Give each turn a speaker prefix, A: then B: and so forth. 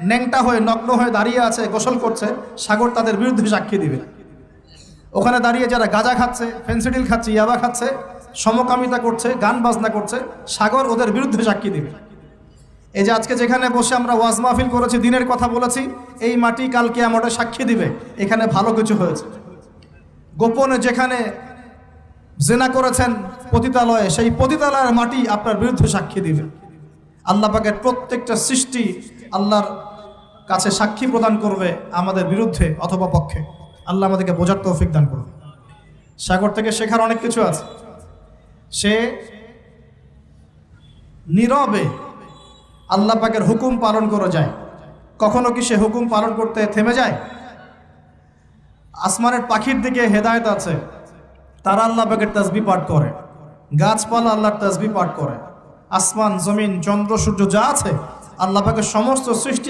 A: ন্যাংটা হয়ে নগ্ন হয়ে দাঁড়িয়ে আছে, গোসল করছে, সাগর তাদের বিরুদ্ধে সাক্ষী দিবে। ওখানে দাঁড়িয়ে যারা গাঁজা খাচ্ছে, ফেন্সিডিল খাচ্ছে, ইয়াবা খাচ্ছে, সমকামিতা করছে, গান বাজনা করছে, সাগর ওদের বিরুদ্ধে সাক্ষী দিবে। এই যে আজকে যেখানে বসে আমরা ওয়াজ মাহফিল করেছি, দিনের কথা বলেছি, এই মাটি কাল কিয়ামতে সাক্ষী দিবে এখানে ভালো কিছু হয়েছে। গোপনে যেখানে জিনা করেছেন পতিতালয়ে, সেই পতিতালয়ের মাটি আপনার বিরুদ্ধে সাক্ষী দিবে। আল্লাহ পাকের প্রত্যেকটা সৃষ্টি আল্লাহর কাছে সাক্ষী প্রদান করবে আমাদের বিরুদ্ধে অথবা পক্ষে। আল্লাহ আমাদেরকে বোঝার তৌফিক দান করবে। সাগর থেকে শেখার অনেক কিছু আছে। সে নীরবে আল্লাহ পাকের হুকুম পালন করে যায়। কখনো কি সে হুকুম পালন করতে থেমে যায়? আসমানের পাখির দিকে হেদায়েত আছে, তারা আল্লাহ পাকের তাসবিহ পাঠ করে। গাছপালা আল্লাহর তাসবিহ পাঠ করে। আসমান, জমিন, চন্দ্র, সূর্য যা আছে আল্লাহ পাকের সমস্ত সৃষ্টি